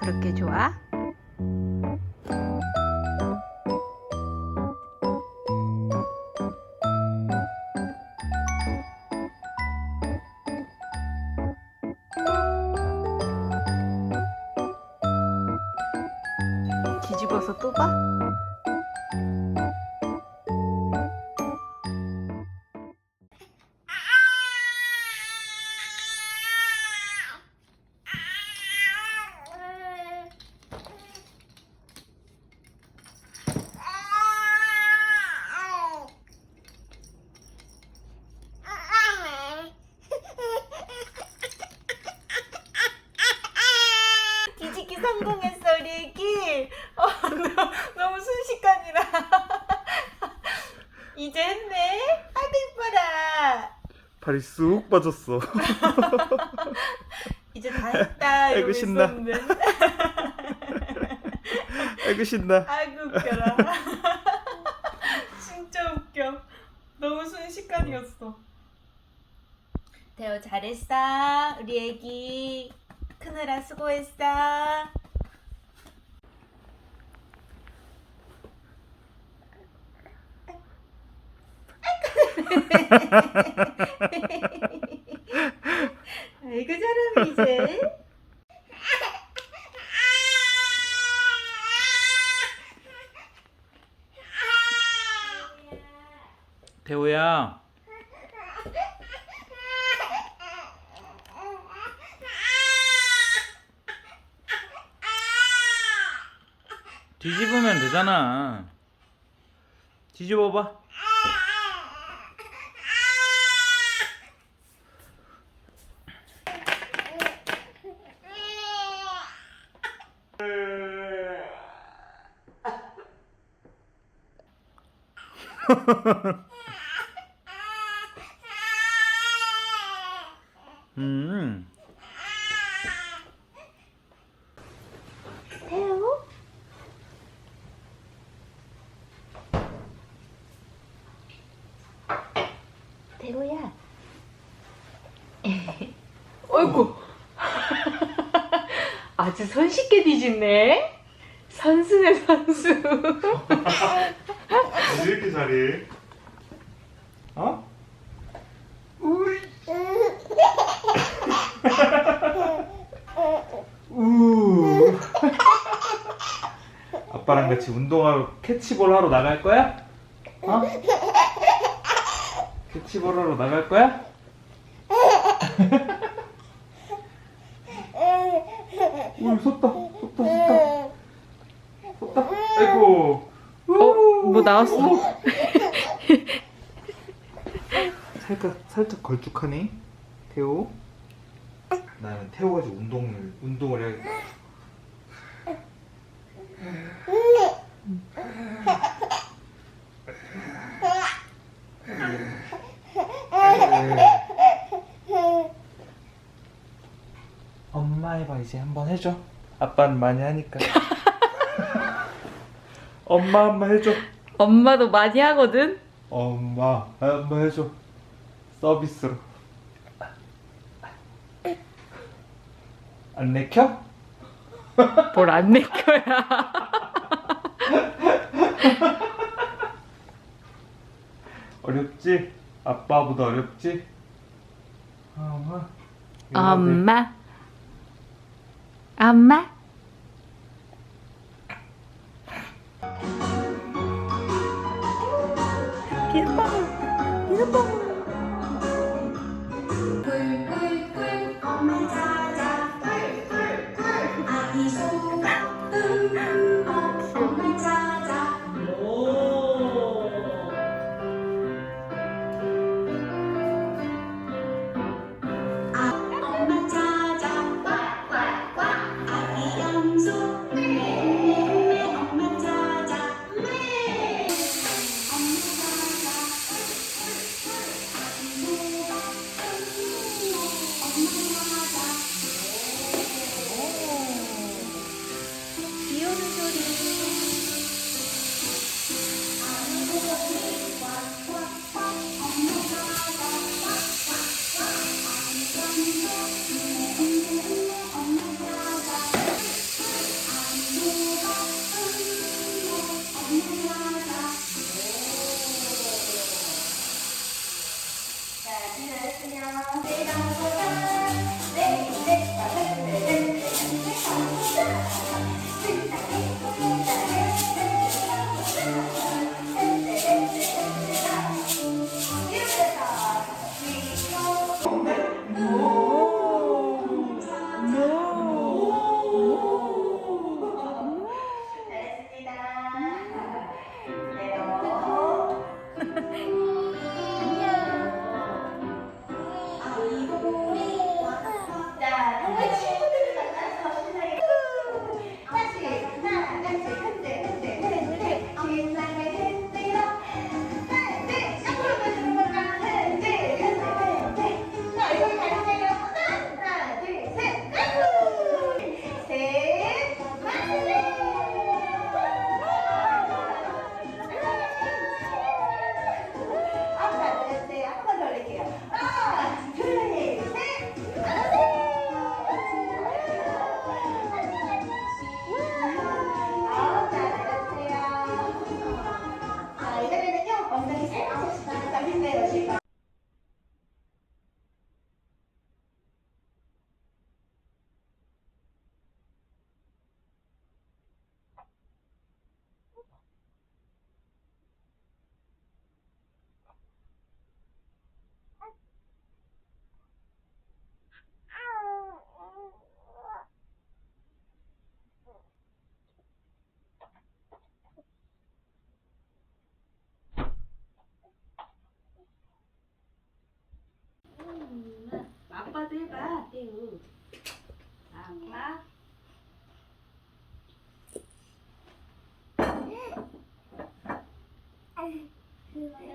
그렇게 좋아? 뒤집어서 또 봐? 뒤집기 성공했어 우리 애기. 너무 순식간이라. 이제 했네. 아이고 이뻐라. 발이 쑥 빠졌어. 이제 다 했다. 아이고, 이러고 신나. 있었는데. 아이고 신나. 아이고 웃겨라. 진짜 웃겨. 너무 순식간이었어. 대호 잘했어. 우리 애기 크느라 수고했어. 아이고 잘하네 이제. 태호야. 뒤집으면 되잖아. 뒤집어봐. 태호? 태호야. 어이구. 아주 손쉽게 뒤집네. 선수네 선수. 왜 이렇게 잘해? 어? 우. 아빠랑 같이 운동하러 캐치볼 하러 나갈 거야? 어? 캐치볼 하러 나갈 거야? 울 섰다. 아이고. 뭐 나왔어? 살짝 걸쭉하네. 태호. 나는 태호가 지금 운동을 해야겠다. 엄마 해봐. 이제 한번 해줘. 아빠는 많이 하니까. 엄마 한번 해줘. 엄마도 많이 하거든. 엄마 한번 해줘. 서비스로. 안 내켜? 뭘 안 내켜야. 어렵지? 아빠보다 어렵지? 엄마. 비눗방울. 꿀꿀꿀 엄마 자자 꿀꿀꿀 아기 소금 엄마 자자 엄마 자자 꽉꽉꽉 아기 염소 매 엄마 자자 매 엄마 자자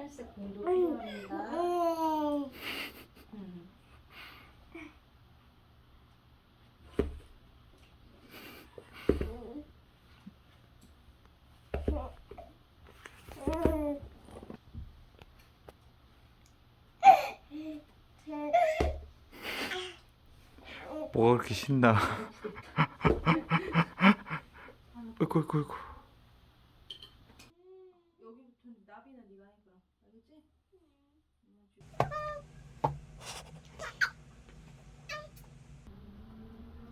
하늘색 공도 필요합니다. 뭐가 그렇게 신나? 어이구 어이구 어이구. 여기부터 나비는 네가 해 그럼. 알겠지?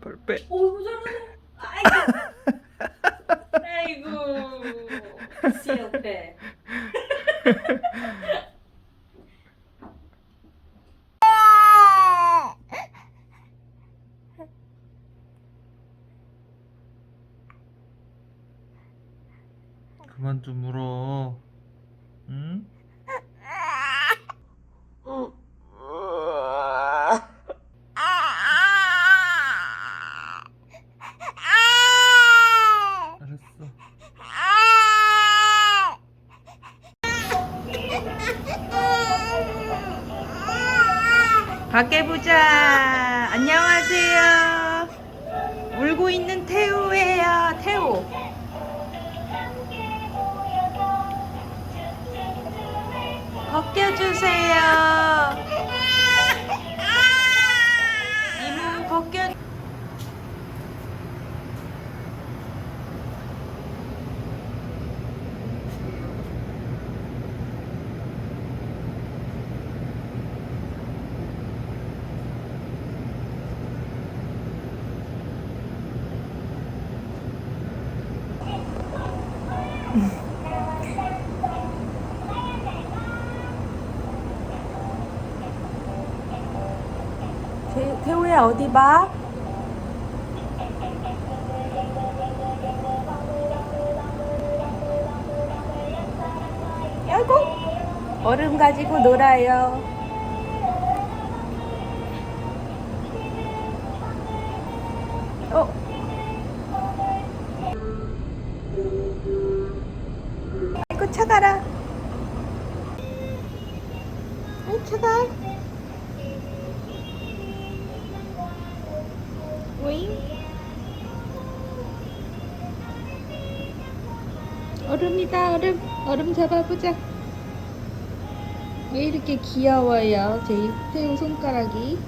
빨리 빼. 오이구 잘하네. 아이고. 아이고. 실패. 그만 좀 울어. 응? 알았어. 밖에 보자. 안녕하세요. 울고 있는 태우예요. 태우. 벗겨주세요. 이모 벗겨. 태우야 어디 봐? 아이고 얼음 가지고 놀아요. 아이고 차가라. 아이 차가. 오잉. 얼음이다 얼음. 얼음 잡아보자. 왜 이렇게 귀여워요 제 태우 손가락이.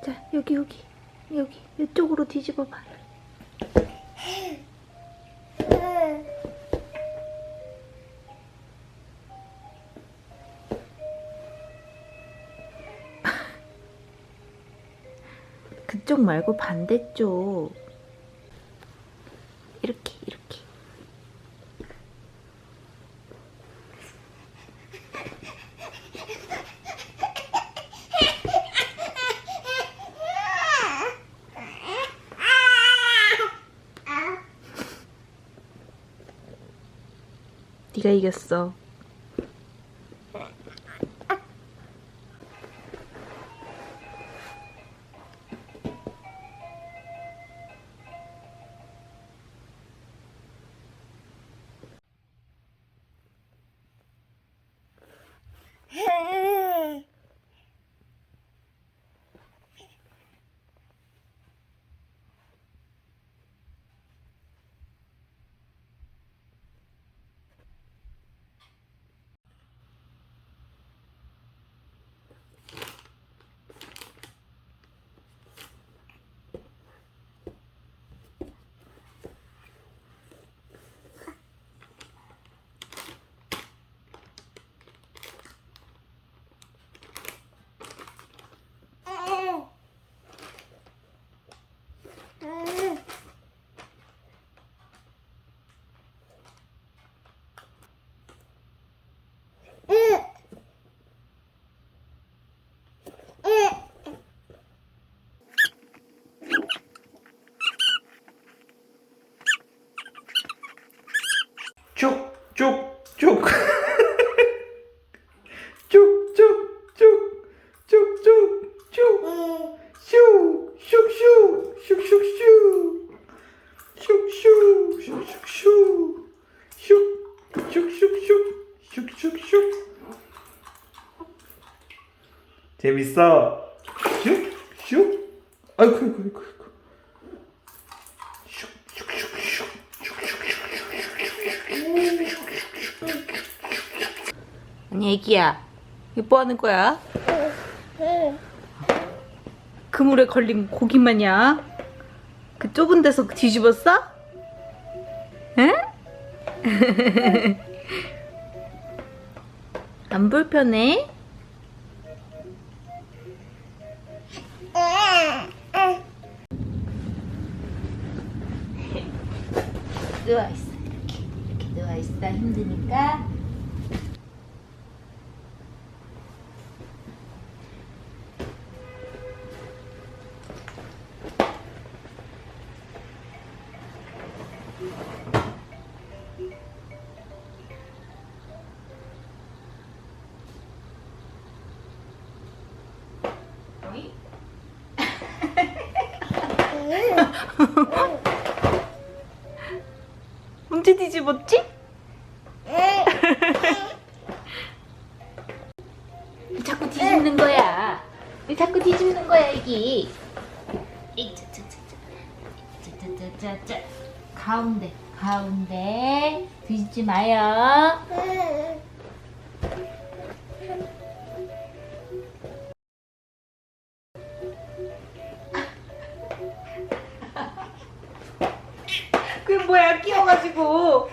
자 여기 이쪽으로 뒤집어 봐. 그쪽 말고 반대쪽. 이렇게. 네가 이겼어. 쭉쭉쭉 쭉쭉쭉쭉쭉쭉 슉슉슉슉슉슉슉 슉슉슉슉슉 슉슉슉슉슉슉슉 재밌어? 슉슉 아이고 아이고 아이고 아니 애기야 이거 뭐 하는 거야? 그물에 걸린 고기 마냥 그 좁은 데서 뒤집었어? 응? 안 불편해? 누워있어 이렇게 누워있어 힘드니까 언제 뒤집었지? 자꾸 뒤집는 거야. 왜 자꾸 뒤집는 거야, 애기? 짜짜짜짜. 가운데. 뒤집지 마요. 그게 뭐야, 끼어가지고.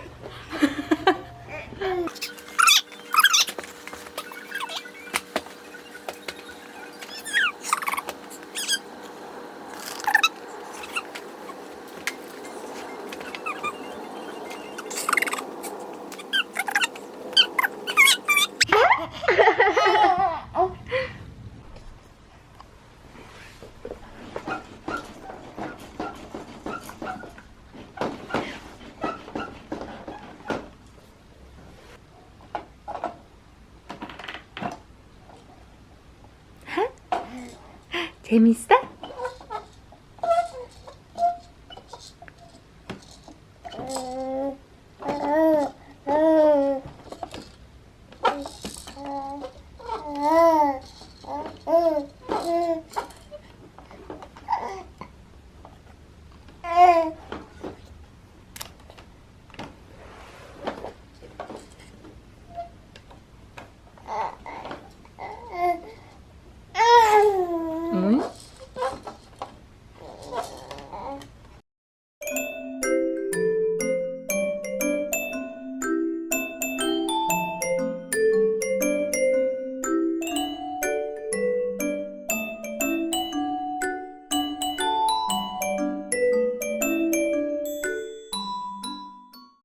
재밌어?